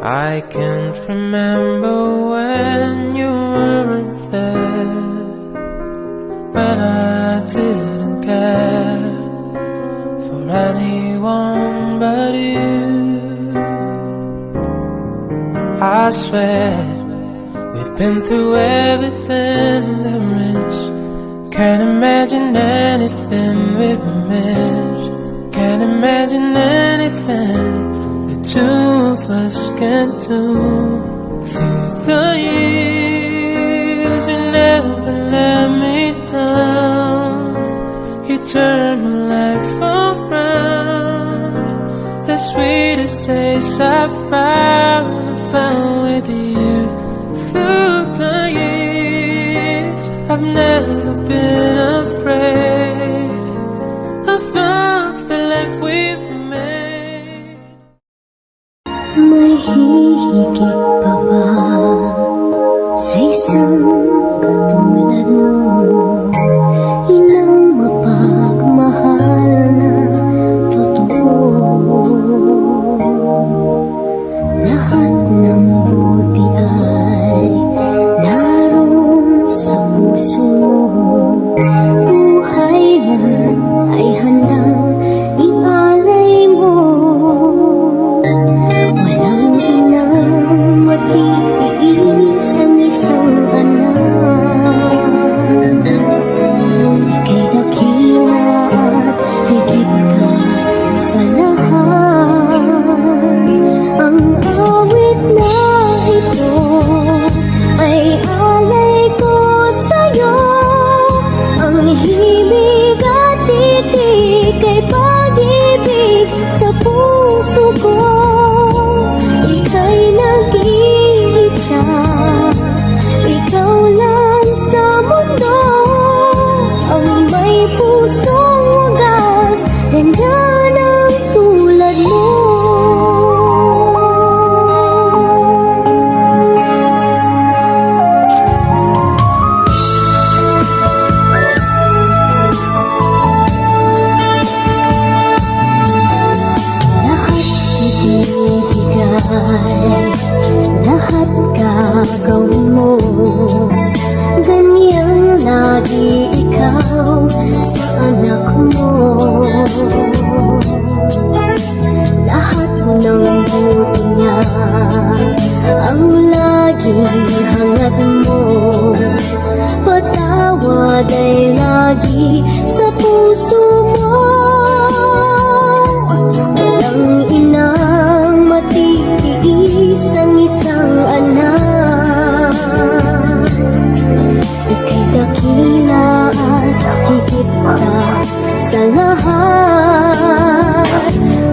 I can't remember when you weren't there, when I didn't care for anyone but you. I swear we've been through everything there is. Can't imagine anything we've missed. Can't imagine anything the two of us can do. Through the years you never let me down. You turned my life around. The sweetest days I found with you. Through the years I've never been afraid of love, the life we've made. May hihigit pa ba sa isang katulad mo? Inang mapagmahal na totoo. Lahat ng buti ay naroon sa puso mo. Buhay man ay handang ialay mo. Walang inang matiis ang isang anak. Ika'y dakila at higit ka sa lahat. Ang awit na ito ay alay ko sa'yo. Ang himig at titig ay pag-ibig sa puso ko. Ika'y nag-iisa, ikaw lang sa mundo. Ang may pusong wagas, ganyan ang tulad mo. Lahat gagawin mo, ganyang lagi ikaw sa anak mo. Lahat ng buti niya ang laging hangad mo. Patawad ay lagi sa puso mo. Walang inang matiis ang isang anak. Ika'y dakila at higit ka sa lahat.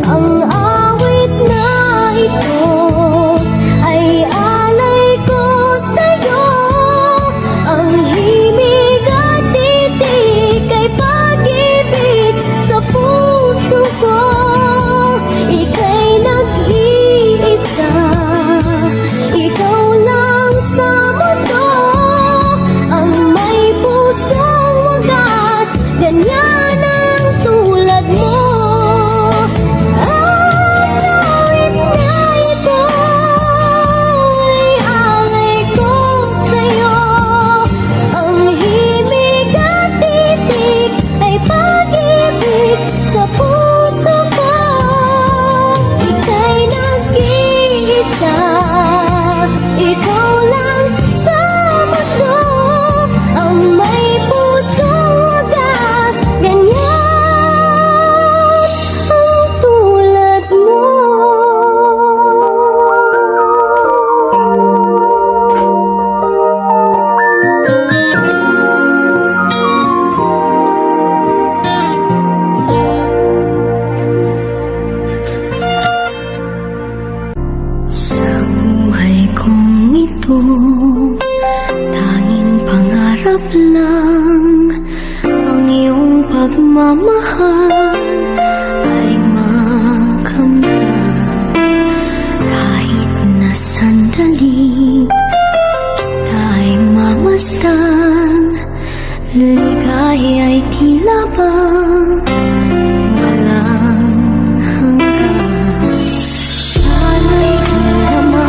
Ang awit na ito ay alay ko sa'yo. Ang himig at titig ay pag-ibig sa puso ko. Ika'y nag-iisa, ikaw lang sa mundo. Ang may pusong wagas, ganyan ang tulad mo. Ang awit na ito ay alay ko sa'yo. Ang himig at titig ay pag-ibig sa puso ko. Ika'y nag-iisa, ikaw lang sa mundo. Ang may pusong wagas, ganyan ang tulad mo. Sa buhay kong ito, tanging pangarap lang ang iyong pagmamahal ay makamtan. Kahit na sandali kita ay mamasdan, ligaya ay tila ba walang hanggan. Sana'y di naman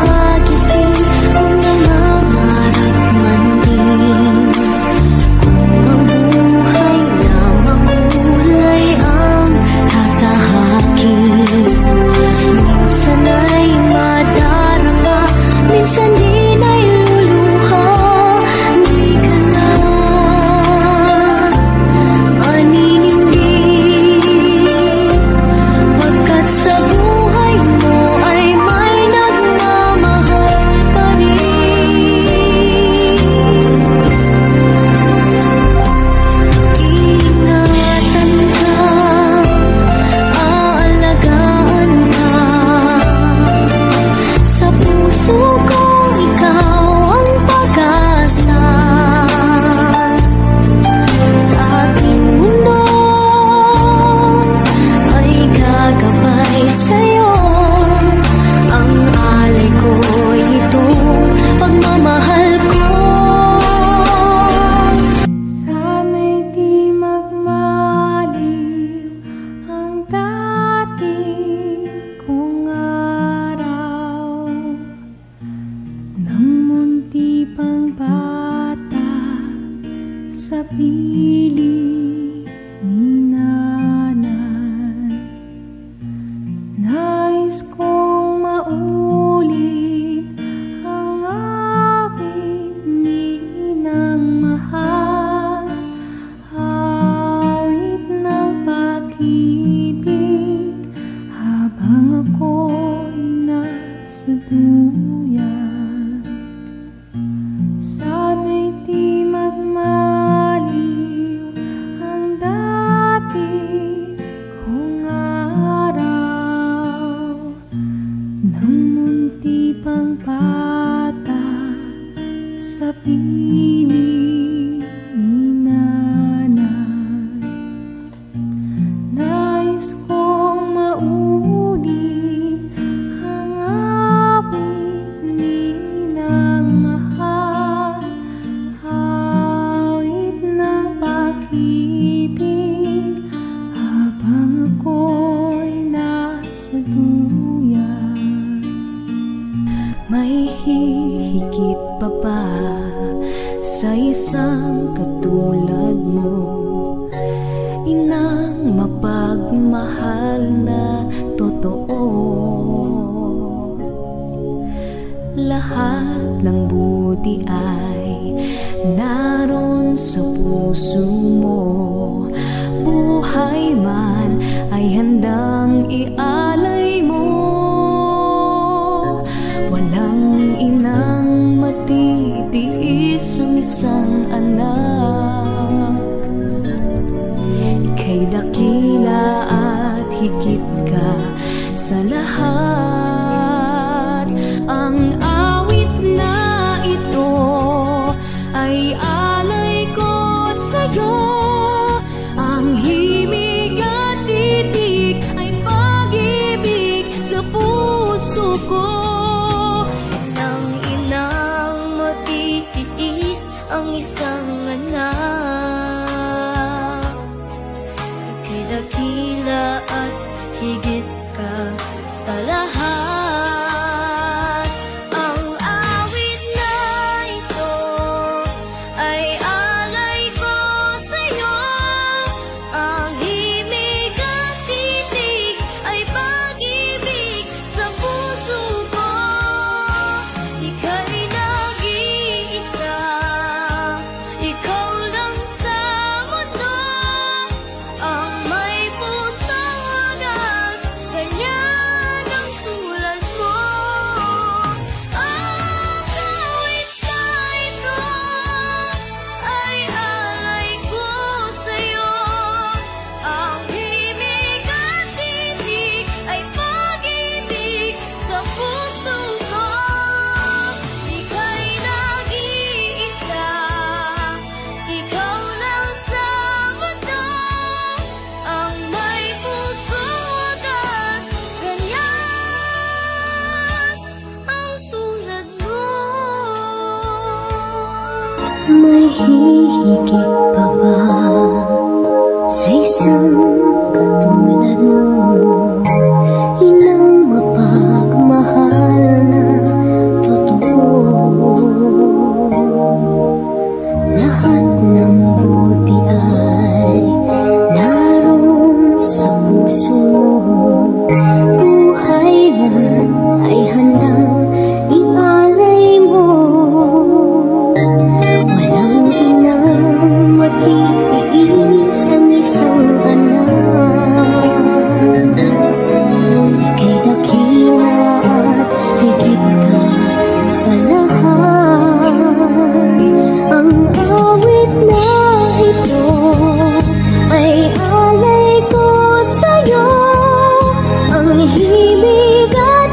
ng munti pang bata sa piling ni nanay. Nais kong maulit ang awit ni ng mahal, awit ng pag-ibig habang ako'y nasa duyan. May hihigit pa ba sa isang katulad mo, inang mapagmahal na totoo? Lahat ng buti ay naroon sa puso mo, buhay man ay handang ialay mo. Walang inang matitiis ang isang anak. Ika'y dakila at higit ka sa lahat. Ang awit na ito ay alay ko sa'yo. Ang himig at titig ay pag-ibig sa puso ko. Inang matitiis ang isang anak. Ika'y dakila at higit ka sa lahat. Ang awit na ito ay alay ko sa'yo. Ang himig at titig ay pag-ibig sa puso ko. Ika'y nag-iisa, ikaw lang sa mundo, ang may pusong wagas, ganyan ang tulad mo. Ang awit na ito ay alay ko sa'yo. Ang himig at titig ay pag-ibig sa puso ko. Ika'y nag-iisa, ikaw lang sa mundo, ang may pusong wagas, ganyan ang tulad mo. May hihigit pa ba sa isang katulad mo, inang mapagmahal na totoo? Lahat ng buti ay naroon sa puso mo, buhay man ay handang ialay mo. Walang inang matiis ang isang anak. Ika'y dakila at higit ka sa lahat. Ang awit na ito ay alay ko sa'yo. Ang himig at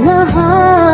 lahat.